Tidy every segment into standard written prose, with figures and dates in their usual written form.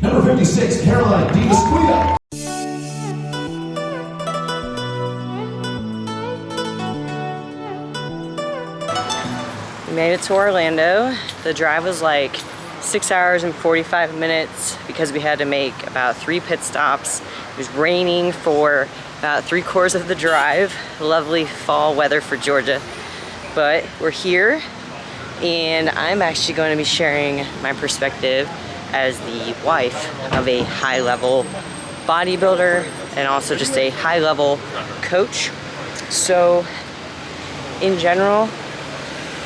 Number 56, Caroline DeMesquita. We made it to Orlando. The drive was like 6 hours and 45 minutes because we had to make about 3 pit stops. It was raining for about 3/4 of the drive. Lovely fall weather for Georgia. But we're here and I'm actually going to be sharing my perspective as the wife of a high-level bodybuilder and also just a high-level coach. So in general,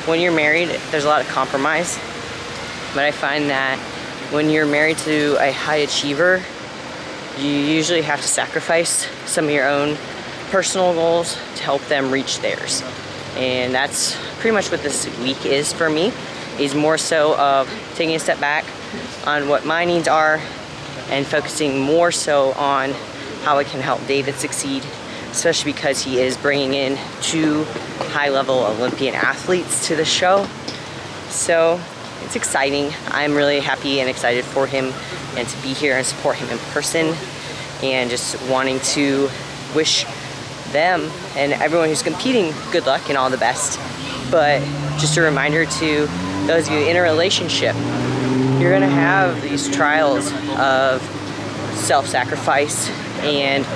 when you're married, there's a lot of compromise. But I find that when you're married to a high achiever, you usually have to sacrifice some of your own personal goals to help them reach theirs. And that's pretty much what this week is for me, is more so of taking a step back on what my needs are and focusing more so on how I can help David succeed, especially because he is bringing in 2 high-level Olympian athletes to the show. So it's exciting. I'm really happy and excited for him and to be here and support him in person, and just wanting to wish them and everyone who's competing good luck and all the best. But just a reminder to those of you in a relationship, you're gonna have these trials of self-sacrifice and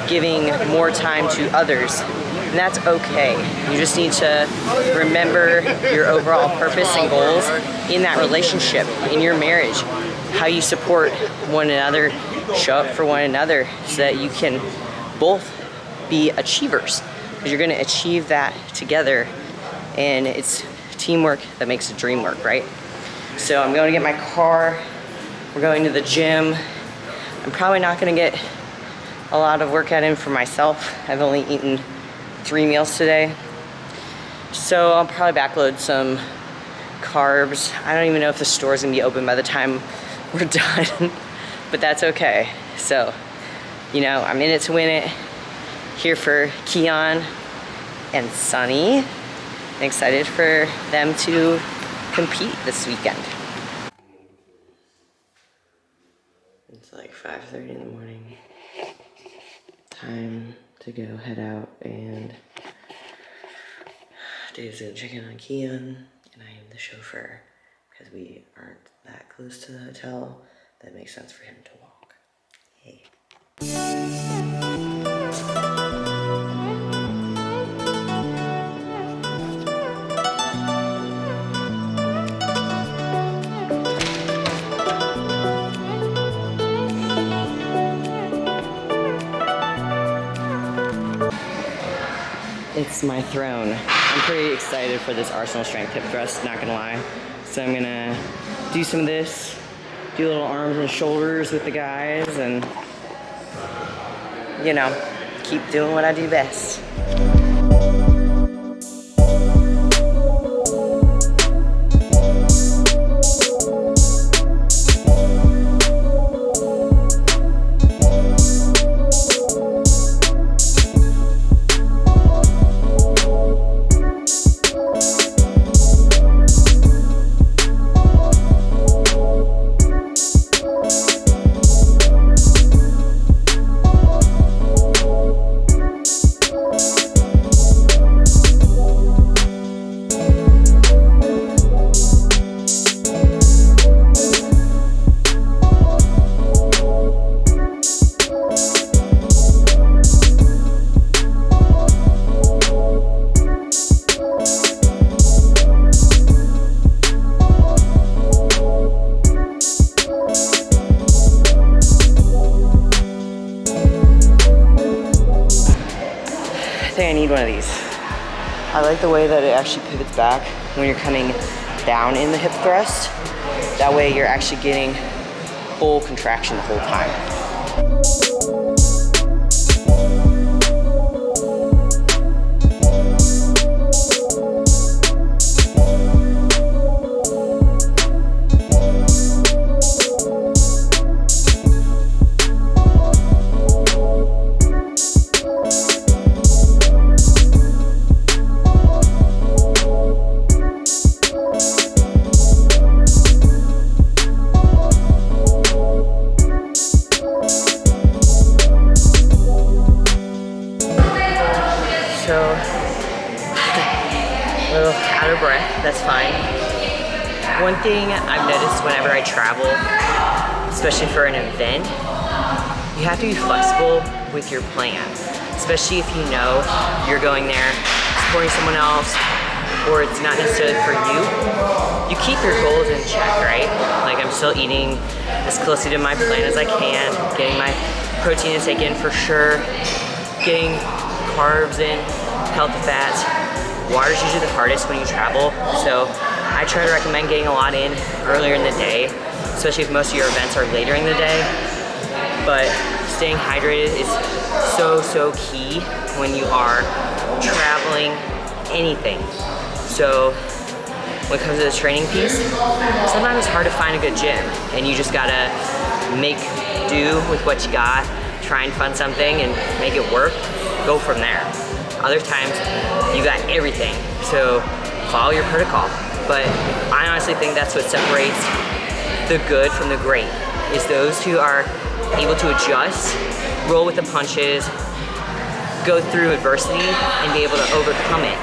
giving more time to others, and that's okay. You just need to remember your overall purpose and goals in that relationship, in your marriage, how you support one another, show up for one another so that you can both be achievers, because you're going to achieve that together, and it's teamwork that makes the dream work, right? So I'm going to get my car, we're going to the gym. I'm probably not going to get a lot of workout in for myself. I've only eaten 3 meals today, so I'll probably backload some carbs. I don't even know if the store's gonna be open by the time we're done, but that's okay. So, you know, I'm in it to win it. Here for Keon and Sunny. I'm excited for them to compete this weekend. It's like 5:30 in the morning. Time to go head out, and Dave's gonna check in on Keon, and I am the chauffeur because we aren't that close to the hotel. That makes sense for him to walk. Hey. It's my throne. I'm pretty excited for this Arsenal strength hip thrust, not gonna lie. So I'm gonna do some of this, do little arms and shoulders with the guys, and, you know, keep doing what I do best. I think I need one of these. I like the way that it actually pivots back when you're coming down in the hip thrust. That way you're actually getting full contraction the whole time. out of breath, that's fine. One thing I've noticed whenever I travel, especially for an event, you have to be flexible with your plan, especially if you know you're going there supporting someone else or it's not necessarily for you. You keep your goals in check, right? Like I'm still eating as closely to my plan as I can, getting my protein intake in for sure, getting carbs in, healthy fats. Water is usually the hardest when you travel, so I try to recommend getting a lot in earlier in the day, especially if most of your events are later in the day. But staying hydrated is so key when you are traveling anything. So when it comes to the training piece, sometimes it's hard to find a good gym and you just gotta make do with what you got, try and find something and make it work, go from there. Other times you got everything, so follow your protocol. But I honestly think that's what separates the good from the great, is those who are able to adjust, roll with the punches, go through adversity and be able to overcome it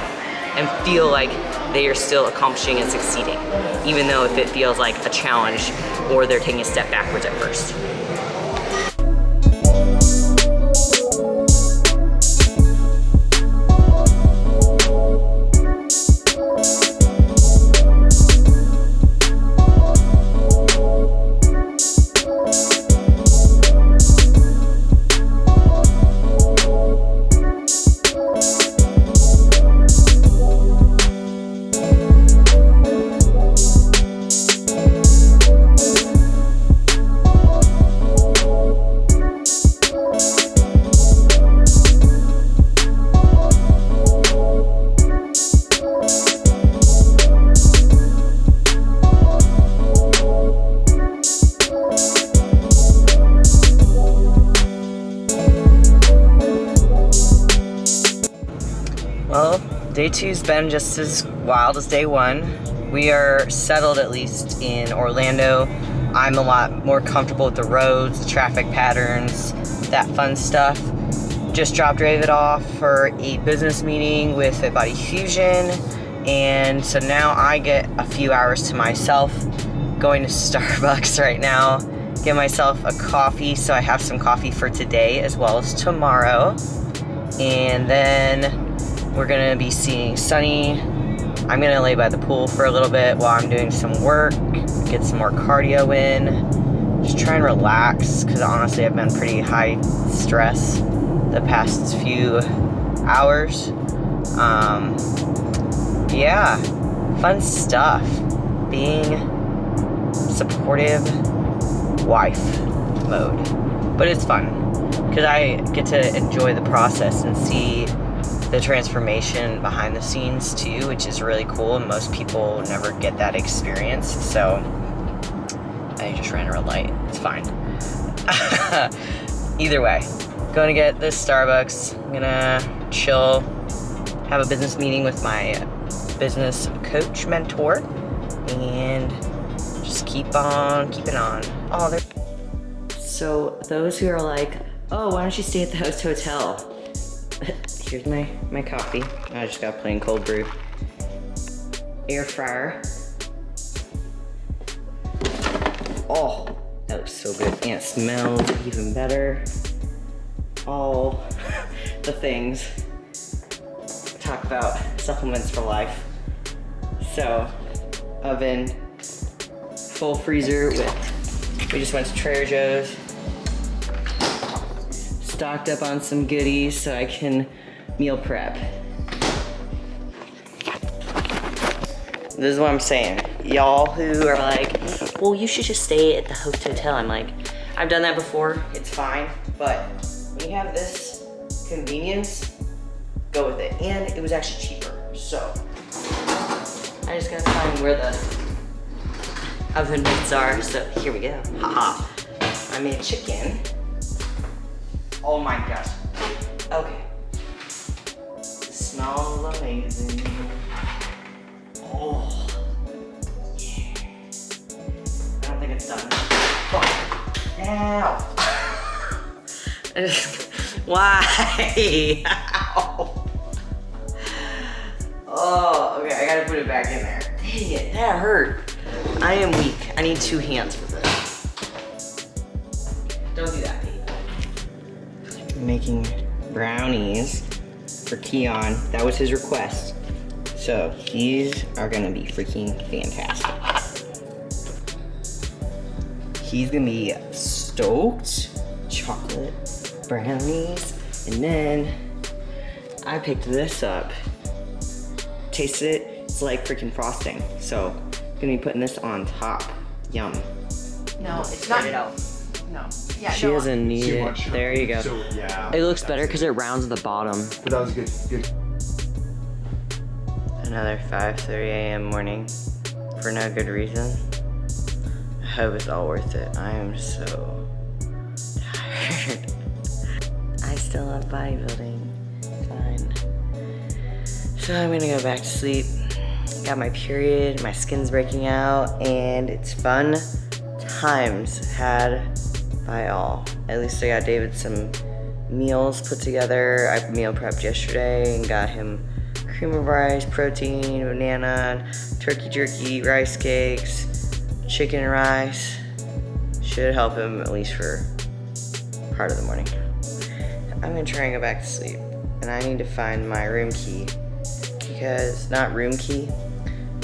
and feel like they are still accomplishing and succeeding, even though if it feels like a challenge or they're taking a step backwards at first. Well, day two's been just as wild as day one. We are settled, at least in Orlando. I'm a lot more comfortable with the roads, the traffic patterns, that fun stuff. Just dropped David off for a business meeting with a Body Fusion, and so now I get a few hours to myself, going to Starbucks right now, get myself a coffee, so I have some coffee for today as well as tomorrow. And then we're gonna be seeing Sunny. I'm gonna lay by the pool for a little bit while I'm doing some work, get some more cardio in, just try and relax, because honestly I've been pretty high stress the past few hours. Yeah, fun stuff. Being supportive wife mode. But it's fun, because I get to enjoy the process and see the transformation behind the scenes too, which is really cool, and most people never get that experience. So I just ran a red light, it's fine. Either way, going to get this Starbucks, I'm gonna chill, have a business meeting with my business coach mentor, and just keep on keeping on. Oh, so those who are like, oh, why don't you stay at the host hotel? Here's my coffee. I just got plain cold brew. Air fryer. Oh, that was so good. And it smells even better. All the things. Talk about supplements for life. So, oven, full freezer with, we just went to Trader Joe's. Stocked up on some goodies so I can meal prep. This is what I'm saying. Y'all who are like, well, you should just stay at the host hotel. I'm like, I've done that before, it's fine, but when you have this convenience, go with it. And it was actually cheaper, so. I just gotta find where the oven mitts are, so here we go, haha. I made chicken. Oh my gosh. Okay. It smells amazing. Oh. Yeah. I don't think it's done. Oh. Ow. Why? Ow. Oh, okay. I gotta put put it back in there. Dang it, that hurt. I am weak. I need 2 hands for this. Don't do that, Pete. Making brownies for Keon. That was his request. So these are gonna be freaking fantastic. He's gonna be stoked. Chocolate brownies. And then I picked this up. Tasted it, it's like freaking frosting. So gonna be putting this on top. Yum. No, it's not. No. Yeah, She no. doesn't need Too it. much. There you go. So, yeah. It looks better because it rounds the bottom. But that was good. Another 5:30 a.m. morning for no good reason. I hope it's all worth it. I am so tired. I still love bodybuilding. Fine. So I'm gonna go back to sleep. Got my period, my skin's breaking out, and it's fun times had by all. At least I got David some meals put together. I meal prepped yesterday and got him cream of rice, protein, banana, turkey jerky, rice cakes, chicken and rice. Should help him at least for part of the morning. I'm gonna try and go back to sleep. And I need to find my room key. Because, not room key,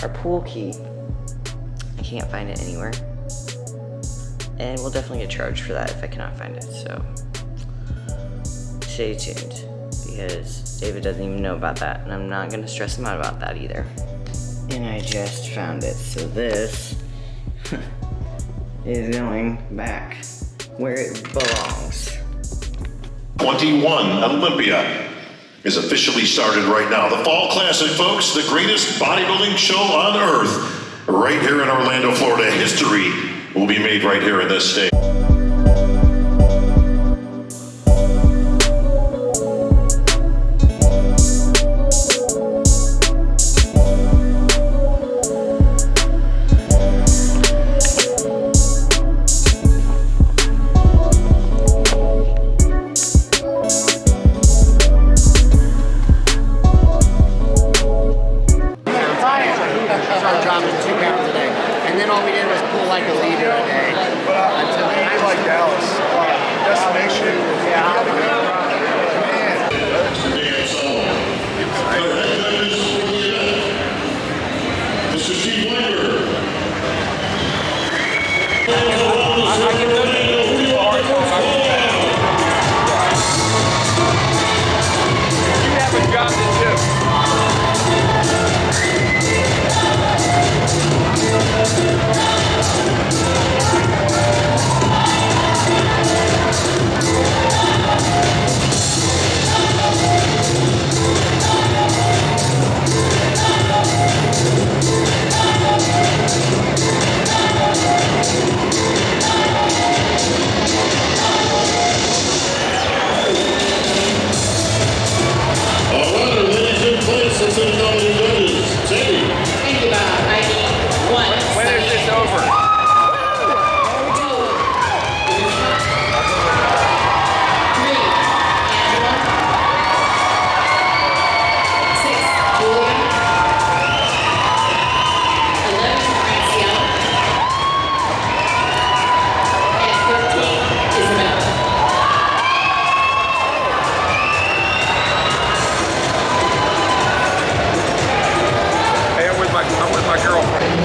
our pool key. I can't find it anywhere. And we'll definitely get charged for that if I cannot find it, so stay tuned. Because David doesn't even know about that, and I'm not gonna stress him out about that either. And I just found it, so this is going back where it belongs. 21 Olympia is officially started right now. The Fall Classic, folks, the greatest bodybuilding show on earth, right here in Orlando, Florida. History will be made right here in this state.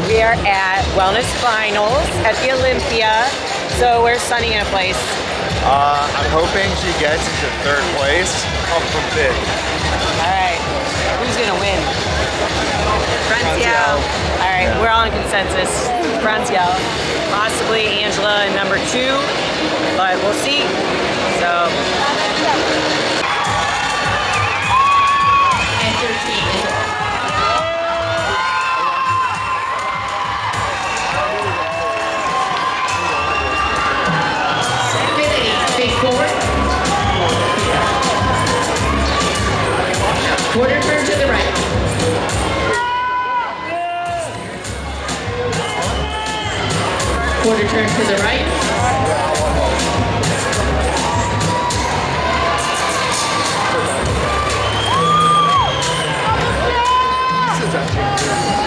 We are at Wellness Finals at the Olympia. So we're sunning in a place. I'm hoping she gets into 3rd place. Up from 5th. All right, who's gonna win? Franciel. All right, we're all in consensus. Franciel, possibly Angela in number 2, but we'll see. So. And 13 is quarter turn to the right. Quarter turn to the right. This is actually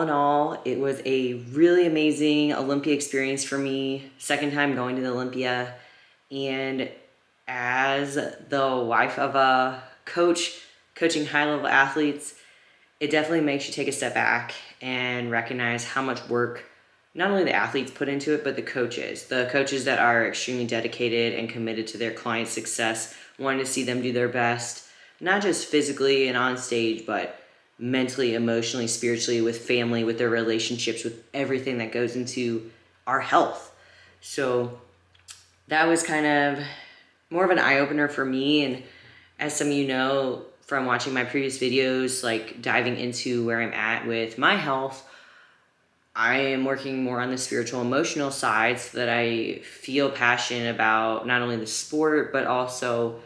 all in all, it was a really amazing Olympia experience for me. Second time going to the Olympia. And as the wife of a coach, coaching high-level athletes, it definitely makes you take a step back and recognize how much work not only the athletes put into it, but the coaches that are extremely dedicated and committed to their clients' success, wanting to see them do their best, not just physically and on stage, but mentally, emotionally, spiritually, with family, with their relationships, with everything that goes into our health. So that was kind of more of an eye-opener for me. And as some of you know from watching my previous videos, like diving into where I'm at with my health, I am working more on the spiritual, emotional side so that I feel passionate about not only the sport, but also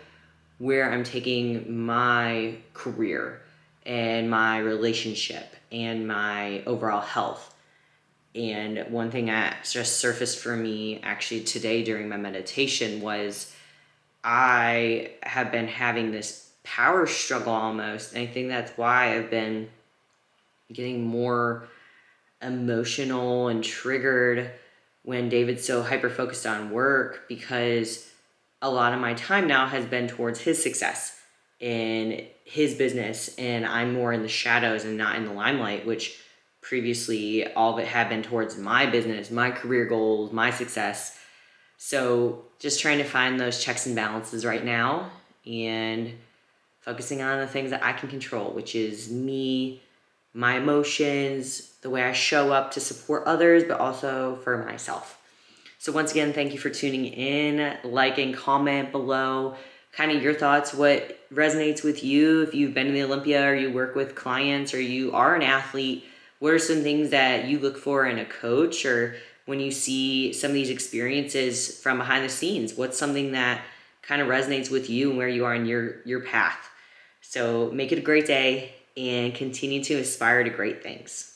where I'm taking my career and my relationship and my overall health. And one thing that just surfaced for me actually today during my meditation was I have been having this power struggle almost. And I think that's why I've been getting more emotional and triggered when David's so hyper-focused on work, because a lot of my time now has been towards his success in his business, and I'm more in the shadows and not in the limelight, which previously all of it had been towards my business, my career goals, my success. So just trying to find those checks and balances right now and focusing on the things that I can control, which is me, my emotions, the way I show up to support others, but also for myself. So once again, thank you for tuning in. Like and comment below kind of your thoughts, what resonates with you. If you've been to the Olympia or you work with clients or you are an athlete, what are some things that you look for in a coach, or when you see some of these experiences from behind the scenes, what's something that kind of resonates with you and where you are in your path? So make it a great day and continue to aspire to great things.